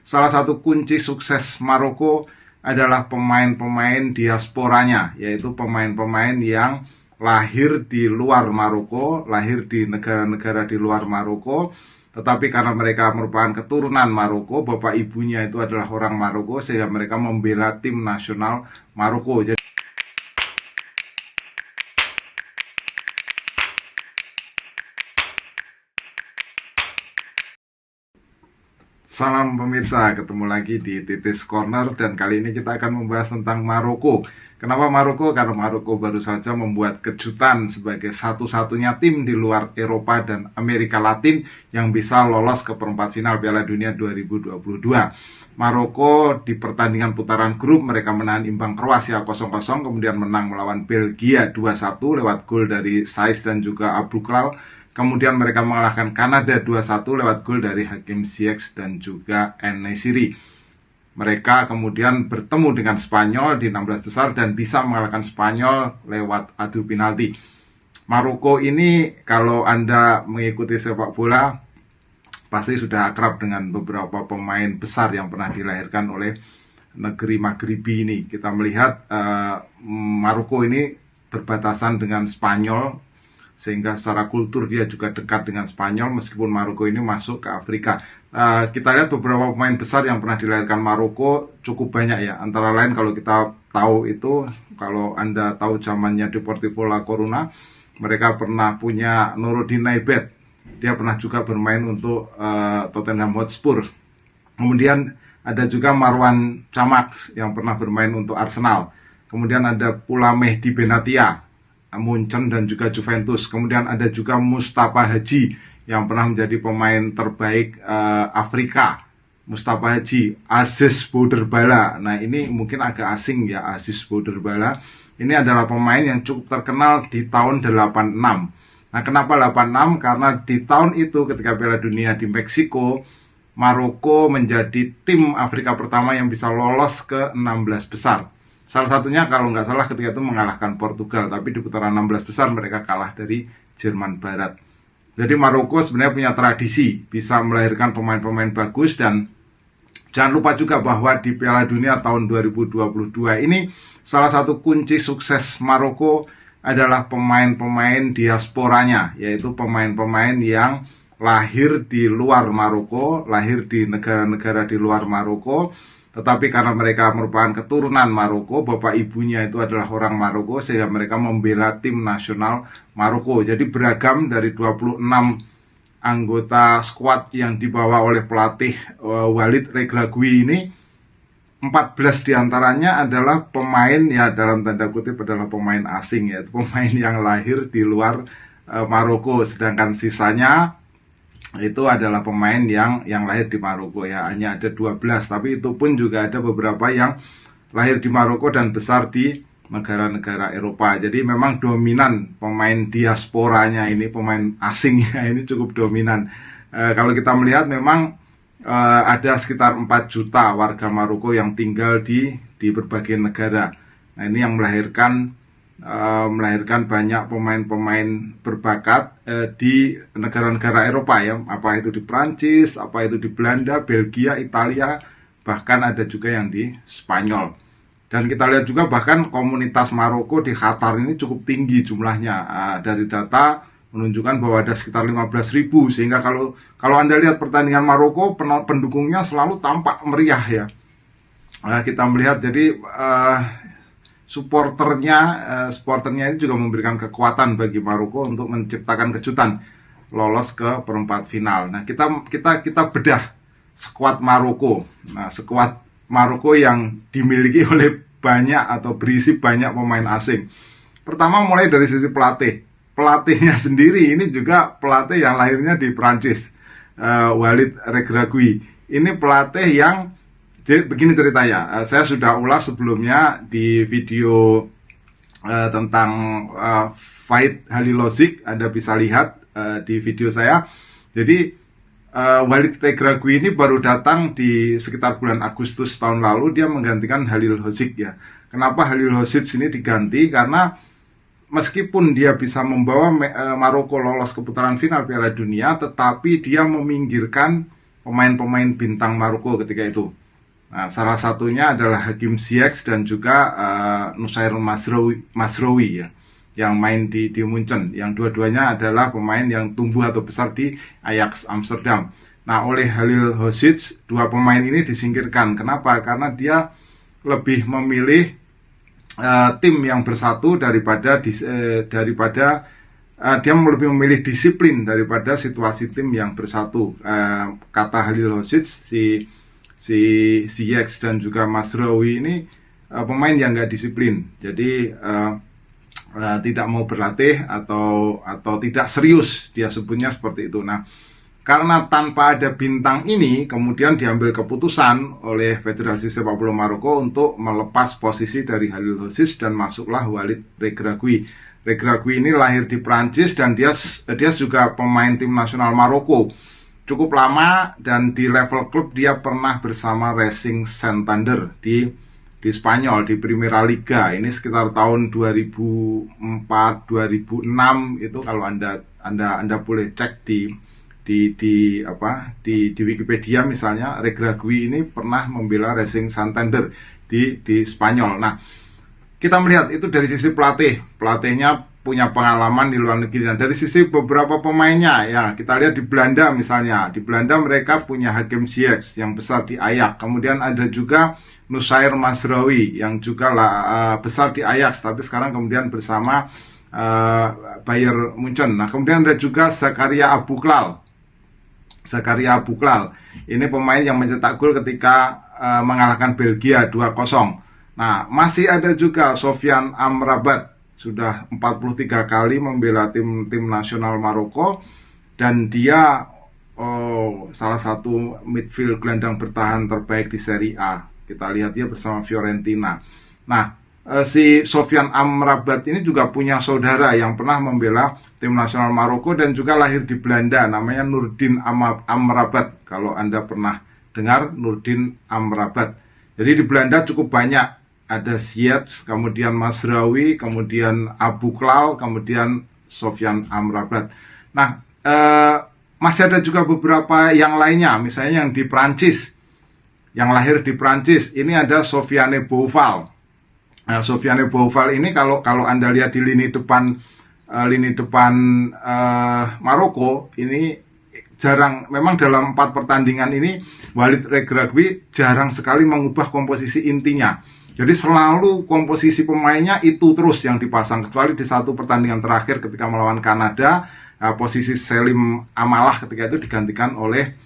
salah satu kunci sukses Maroko adalah pemain-pemain diasporanya, yaitu pemain-pemain yang lahir di luar Maroko, lahir di negara-negara di luar Maroko, tetapi karena mereka merupakan keturunan Maroko, bapak ibunya itu adalah orang Maroko, sehingga mereka membela tim nasional Maroko. Salam pemirsa, ketemu lagi di Titis Corner dan kali ini kita akan membahas tentang Maroko. Kenapa Maroko? Karena Maroko baru saja membuat kejutan sebagai satu-satunya tim di luar Eropa dan Amerika Latin yang bisa lolos ke perempat final Piala Dunia 2022. Maroko di pertandingan putaran grup mereka menahan imbang Kroasia 0-0, kemudian menang melawan Belgia 2-1 lewat gol dari Saiz dan juga Aboukhlal. Kemudian mereka mengalahkan Kanada 2-1 lewat gol dari Hakim Ziyech dan juga En-Nesyri. Mereka kemudian bertemu dengan Spanyol di 16 besar dan bisa mengalahkan Spanyol lewat adu penalti. Maroko ini kalau Anda mengikuti sepak bola pasti sudah akrab dengan beberapa pemain besar yang pernah dilahirkan oleh negeri Maghribi ini. Kita melihat Maroko ini berbatasan dengan Spanyol, sehingga secara kultur dia juga dekat dengan Spanyol meskipun Maroko ini masuk ke Afrika. Kita lihat beberapa pemain besar yang pernah dilahirkan Maroko cukup banyak ya. Antara lain kalau kita tahu itu, kalau Anda tahu zamannya Deportivo La Coruna, mereka pernah punya Nouroudine Naibet. Dia pernah juga bermain untuk Tottenham Hotspur. Kemudian ada juga Marwan Chamakh yang pernah bermain untuk Arsenal. Kemudian ada pula Mehdi Benatia, Munchen dan juga Juventus. Kemudian ada juga Mustafa Hadji yang pernah menjadi pemain terbaik Afrika. Mustafa Hadji, Aziz Bouderbala. Nah ini mungkin agak asing ya, Aziz Bouderbala. Ini adalah pemain yang cukup terkenal di tahun 86. Nah kenapa 86? Karena di tahun itu ketika Piala Dunia di Meksiko, Maroko menjadi tim Afrika pertama yang bisa lolos ke 16 besar. Salah satunya kalau nggak salah ketika itu mengalahkan Portugal, tapi di putaran 16 besar mereka kalah dari Jerman Barat. Jadi Maroko sebenarnya punya tradisi bisa melahirkan pemain-pemain bagus, dan jangan lupa juga bahwa di Piala Dunia tahun 2022 ini salah satu kunci sukses Maroko adalah pemain-pemain diasporanya, yaitu pemain-pemain yang lahir di luar Maroko, lahir di negara-negara di luar Maroko, tetapi karena mereka merupakan keturunan Maroko, bapak ibunya itu adalah orang Maroko, sehingga mereka membela tim nasional Maroko. Jadi beragam dari 26 anggota skuad yang dibawa oleh pelatih Walid Regragui ini, 14 diantaranya adalah pemain ya dalam tanda kutip adalah pemain asing, yaitu pemain yang lahir di luar Maroko, sedangkan sisanya itu adalah pemain yang lahir di Maroko ya, hanya ada 12, tapi itu pun juga ada beberapa yang lahir di Maroko dan besar di negara-negara Eropa. Jadi memang dominan pemain diasporanya ini, pemain asingnya ini cukup dominan. Kalau kita melihat memang ada sekitar 4 juta warga Maroko yang tinggal di berbagai negara. Nah ini yang melahirkan banyak pemain-pemain berbakat di negara-negara Eropa ya, apa itu di Prancis, apa itu di Belanda, Belgia, Italia, bahkan ada juga yang di Spanyol. Dan kita lihat juga bahkan komunitas Maroko di Qatar ini cukup tinggi jumlahnya. Dari data menunjukkan bahwa ada sekitar 15.000, sehingga kalau Anda lihat pertandingan Maroko, pendukungnya selalu tampak meriah ya. Kita melihat jadi supporternya itu juga memberikan kekuatan bagi Maroko untuk menciptakan kejutan lolos ke perempat final. Nah, kita bedah skuad Maroko. Nah, skuad Maroko yang dimiliki oleh banyak atau berisi banyak pemain asing. Pertama mulai dari sisi pelatih. Pelatihnya sendiri ini juga pelatih yang lahirnya di Prancis, Walid Regragui. Ini pelatih yang begini ceritanya, saya sudah ulas sebelumnya di video tentang Vahid Halilhodžić, Anda bisa lihat di video saya. Jadi Walid Regragui ini baru datang di sekitar bulan Agustus tahun lalu, dia menggantikan Halilhodžić ya. Kenapa Halilhodžić ini diganti? Karena meskipun dia bisa membawa Maroko lolos ke putaran final Piala Dunia, tetapi dia meminggirkan pemain-pemain bintang Maroko ketika itu. Nah, salah satunya adalah Hakim Ziyech dan juga Nusair Mazraoui ya, yang main di Munchen, yang dua-duanya adalah pemain yang tumbuh atau besar di Ajax Amsterdam. Nah, oleh Halilhodžić, dua pemain ini disingkirkan. Kenapa? Karena dia lebih memilih tim yang bersatu daripada dia lebih memilih disiplin daripada situasi tim yang bersatu. Kata Halilhodžić, si Ziyech dan juga Mazraoui ini pemain yang nggak disiplin, jadi tidak mau berlatih atau tidak serius, dia sebutnya seperti itu. Nah, karena tanpa ada bintang ini, kemudian diambil keputusan oleh Federasi Sepak Bola Maroko untuk melepas posisi dari Halilhodžić dan masuklah Walid Regragui. Regragui ini lahir di Prancis dan dia juga pemain tim nasional Maroko cukup lama, dan di level klub dia pernah bersama Racing Santander di Spanyol di Primera Liga. Ini sekitar tahun 2004-2006 itu, kalau Anda boleh cek di Wikipedia misalnya. Regragui ini pernah membela Racing Santander di Spanyol. Nah, kita melihat itu dari sisi pelatihnya punya pengalaman di luar negeri. Dan dari sisi beberapa pemainnya, ya kita lihat di Belanda misalnya. Di Belanda mereka punya Hakim Ziyech yang besar di Ajax. Kemudian ada juga Nusair Mazraoui yang juga besar di Ajax, tapi sekarang kemudian bersama Bayern Munchen. Nah, kemudian ada juga Zakaria Abouklal. Ini pemain yang mencetak gol ketika mengalahkan Belgia 2-0. Nah, masih ada juga Sofian Amrabat, sudah 43 kali membela tim nasional Maroko, dan dia salah satu midfield gelandang bertahan terbaik di Serie A. Kita lihat dia bersama Fiorentina. Nah, si Sofian Amrabat ini juga punya saudara yang pernah membela tim nasional Maroko dan juga lahir di Belanda, namanya Nurdin Amrabat. Kalau Anda pernah dengar Nurdin Amrabat. Jadi di Belanda cukup banyak. Ada Ziyech, kemudian Mazraoui, kemudian Abouklal, kemudian Sofian Amrabat. Nah, masih ada juga beberapa yang lainnya, misalnya yang di Prancis, yang lahir di Prancis. Ini ada Sofiane Boufal. Nah, Sofiane Boufal ini kalau Anda lihat di lini depan Maroko ini jarang, memang dalam 4 pertandingan ini Walid Regragui jarang sekali mengubah komposisi intinya. Jadi selalu komposisi pemainnya itu terus yang dipasang, kecuali di satu pertandingan terakhir ketika melawan Kanada, posisi Selim Amalah ketika itu digantikan oleh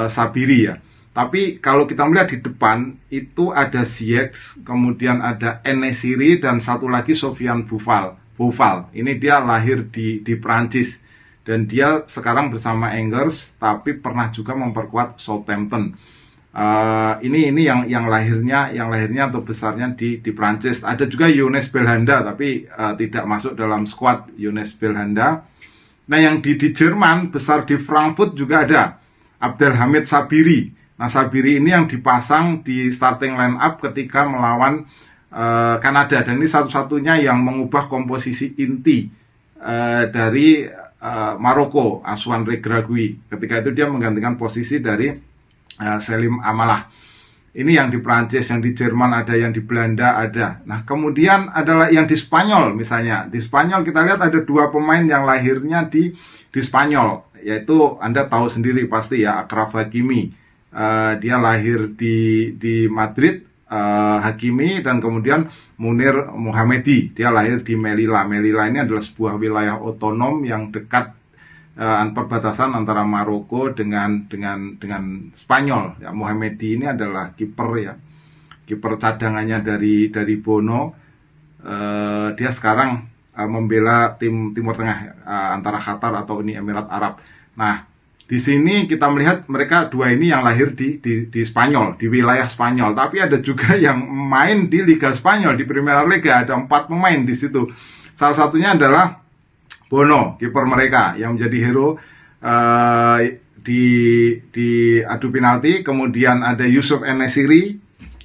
Sabiri ya. Tapi kalau kita melihat di depan itu ada Ziyech, kemudian ada En-Nesyri, dan satu lagi Sofiane Boufal. Ini dia lahir di Prancis dan dia sekarang bersama Angers, tapi pernah juga memperkuat Southampton. Ini yang lahirnya atau besarnya di Prancis. Ada juga Younes Belhanda, tapi tidak masuk dalam skuad Younes Belhanda. Nah, yang di Jerman besar di Frankfurt juga ada Abdelhamid Sabiri. Nah, Sabiri ini yang dipasang di starting line up ketika melawan Kanada, dan ini satu-satunya yang mengubah komposisi inti dari Maroko, Antoine Regragui. Ketika itu dia menggantikan posisi dari Selim Amalah. Ini yang di Prancis, yang di Jerman ada, yang di Belanda ada. Nah, kemudian adalah yang di Spanyol misalnya. Di Spanyol kita lihat ada 2 pemain yang lahirnya di Spanyol, yaitu Anda tahu sendiri pasti ya, Achraf Hakimi. Dia lahir di Madrid, Hakimi, dan kemudian Munir Mohamedi, dia lahir di Melilla. Melilla ini adalah sebuah wilayah otonom yang dekat perbatasan antara Maroko dengan Spanyol. Ya, Mohamedi ini adalah kiper cadangannya dari Bono. Dia sekarang membela tim Timur Tengah, antara Qatar atau Uni Emirat Arab. Nah, di sini kita melihat mereka 2 ini yang lahir di Spanyol, di wilayah Spanyol. Tapi ada juga yang main di Liga Spanyol, di Primera Liga. Ada 4 pemain di situ. Salah satunya adalah Bono, kiper mereka yang menjadi hero di adu penalti. Kemudian ada Youssef En-Nesyri,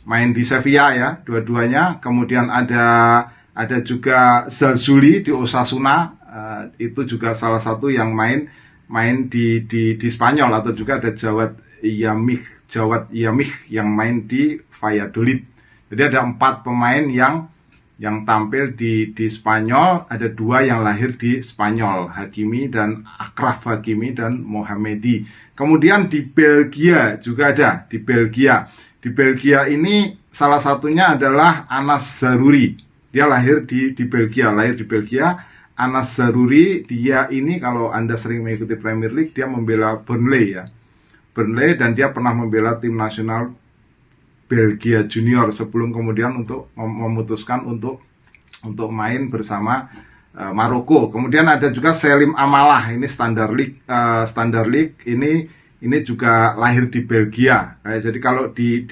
main di Sevilla ya, dua-duanya. Kemudian ada juga Zalzouli di Osasuna, itu juga salah satu yang main di Spanyol. Atau juga ada Yamih, Jawad Yamih yang main di Valladolid. Jadi ada 4 pemain yang tampil di Spanyol, ada 2 yang lahir di Spanyol, Hakimi dan Achraf Hakimi dan Mohamedi. Kemudian di Belgia juga ada, di Belgia. Di Belgia ini salah satunya adalah Anas Zaroury. Dia lahir di Belgia, Anas Zaroury. Dia ini kalau Anda sering mengikuti Premier League, dia membela Burnley ya. Burnley, dan dia pernah membela tim nasional Belgia Junior sebelum kemudian untuk memutuskan untuk main bersama Maroko. Kemudian ada juga Selim Amalah, ini Standard League, ini juga lahir di Belgia. Jadi kalau di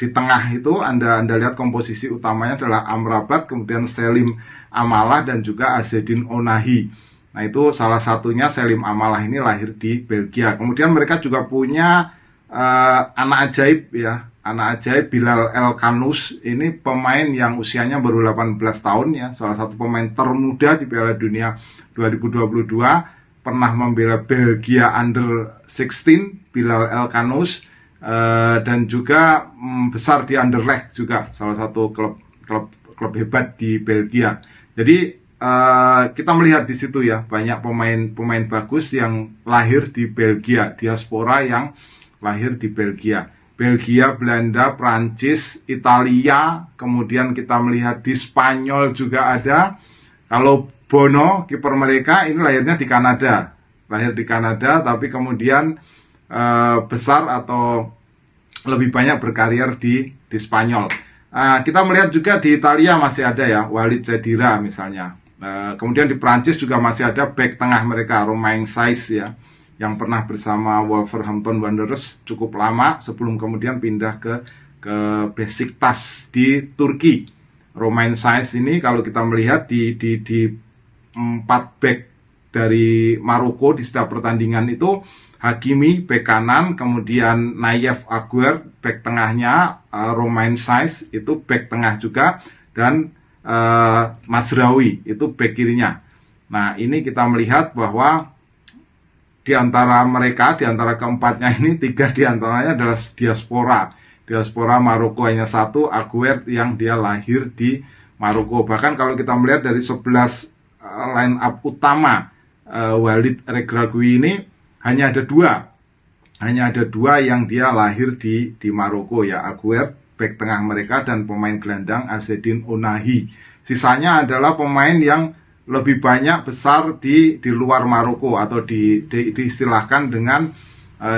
tengah itu Anda lihat komposisi utamanya adalah Amrabat, kemudian Selim Amalah dan juga Azzedine Ounahi. Nah, itu salah satunya Selim Amalah ini lahir di Belgia. Kemudian mereka juga punya anak ajaib ya. Anak ajaib Bilal El Kanous, ini pemain yang usianya baru 18 tahun ya. Salah satu pemain termuda di Piala Dunia 2022. Pernah membela Belgia Under 16, Bilal El Kanous, dan juga besar di Anderlecht juga, salah satu klub hebat di Belgia. Jadi kita melihat di situ ya, banyak pemain bagus yang lahir di Belgia, diaspora yang lahir di Belgia. Belgia, Belanda, Prancis, Italia, kemudian kita melihat di Spanyol juga ada. Kalau Bono, kiper mereka, ini lahirnya di Kanada. Lahir di Kanada, tapi kemudian besar atau lebih banyak berkarir di Spanyol. Kita melihat juga di Italia masih ada ya, Walid Chedira misalnya. Kemudian di Prancis juga masih ada bek tengah mereka, Romain Saiz ya, yang pernah bersama Wolverhampton Wanderers cukup lama sebelum kemudian pindah ke Besiktas di Turki. Romain Saiz ini kalau kita melihat di 4 bek dari Maroko di setiap pertandingan itu, Hakimi bek kanan, kemudian Nayef Aguerd bek tengahnya, Romain Saiz itu bek tengah juga, dan Mazraoui itu bek kirinya. Nah, ini kita melihat bahwa di antara mereka, di antara keempatnya ini, 3 di antaranya adalah diaspora Maroko. Hanya 1, Aguerd, yang dia lahir di Maroko. Bahkan kalau kita melihat dari 11 line up utama Walid Regragui ini, hanya ada 2 yang dia lahir di Maroko ya, Aguerd bek tengah mereka, dan pemain gelandang Azzedine Ounahi. Sisanya adalah pemain yang lebih banyak besar di luar Maroko, atau diistilahkan dengan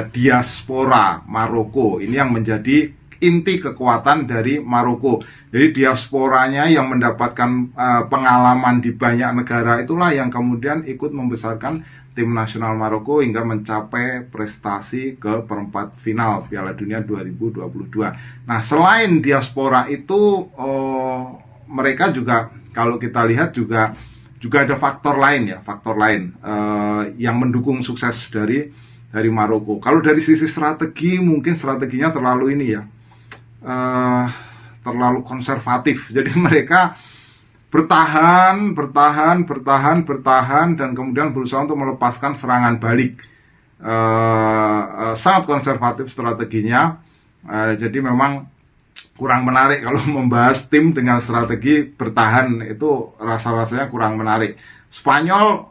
diaspora Maroko. Ini yang menjadi inti kekuatan dari Maroko. Jadi diasporanya yang mendapatkan pengalaman di banyak negara, itulah yang kemudian ikut membesarkan tim nasional Maroko hingga mencapai prestasi ke perempat final Piala Dunia 2022. Nah, selain diaspora itu, mereka juga kalau kita lihat juga ada faktor lain yang mendukung sukses dari Maroko. Kalau dari sisi strategi, mungkin strateginya terlalu terlalu konservatif. Jadi mereka bertahan dan kemudian berusaha untuk melepaskan serangan balik. Sangat konservatif strateginya. Jadi memang kurang menarik kalau membahas tim dengan strategi bertahan, itu rasa-rasanya kurang menarik. Spanyol,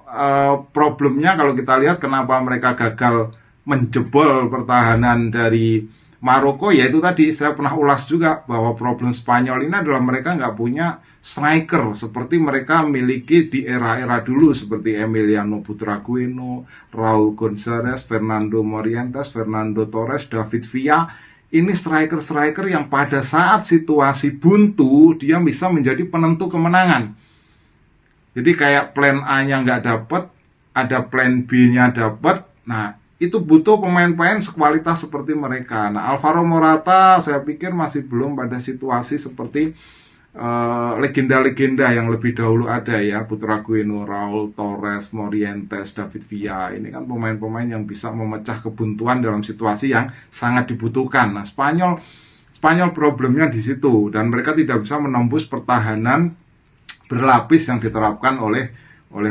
problemnya kalau kita lihat kenapa mereka gagal menjebol pertahanan dari Maroko, yaitu tadi saya pernah ulas juga bahwa problem Spanyol ini adalah mereka nggak punya striker seperti mereka miliki di era-era dulu, seperti Emiliano Butragueño, Raúl González, Fernando Morientes, Fernando Torres, David Villa. Ini striker-striker yang pada saat situasi buntu dia bisa menjadi penentu kemenangan. Jadi kayak plan A-nya nggak dapat, ada plan B-nya dapat. Nah, itu butuh pemain-pemain sekualitas seperti mereka. Nah, Alvaro Morata saya pikir masih belum pada situasi seperti legenda-legenda yang lebih dahulu ada ya, Butragueño, Raúl Torres, Morientes, David Villa. Ini kan pemain-pemain yang bisa memecah kebuntuan dalam situasi yang sangat dibutuhkan. Nah, Spanyol problemnya di situ, dan mereka tidak bisa menembus pertahanan berlapis yang diterapkan oleh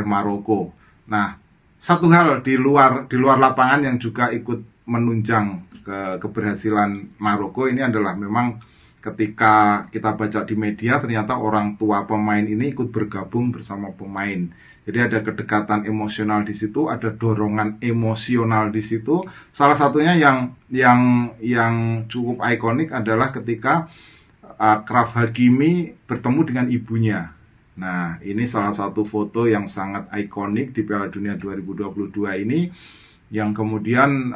Maroko. Nah, satu hal di luar lapangan yang juga ikut menunjang keberhasilan Maroko ini adalah memang ketika kita baca di media ternyata orang tua pemain ini ikut bergabung bersama pemain. Jadi ada kedekatan emosional di situ, ada dorongan emosional di situ. Salah satunya yang cukup ikonik adalah ketika Achraf Hakimi bertemu dengan ibunya. Nah, ini salah satu foto yang sangat ikonik di Piala Dunia 2022 ini, yang kemudian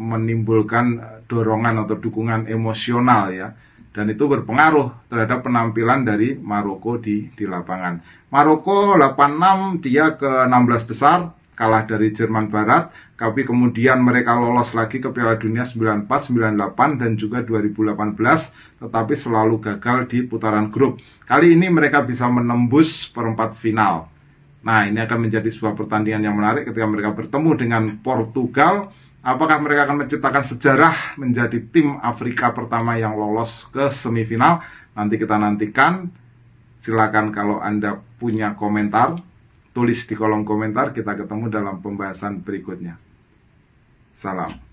menimbulkan dorongan atau dukungan emosional ya, dan itu berpengaruh terhadap penampilan dari Maroko di lapangan. Maroko 86 dia ke 16 besar, kalah dari Jerman Barat, tapi kemudian mereka lolos lagi ke Piala Dunia 94, 98 dan juga 2018, tetapi selalu gagal di putaran grup. Kali ini mereka bisa menembus perempat final. Nah, ini akan menjadi sebuah pertandingan yang menarik ketika mereka bertemu dengan Portugal. Apakah mereka akan menciptakan sejarah menjadi tim Afrika pertama yang lolos ke semifinal? Nanti kita nantikan. Silakan kalau Anda punya komentar, tulis di kolom komentar. Kita ketemu dalam pembahasan berikutnya. Salam.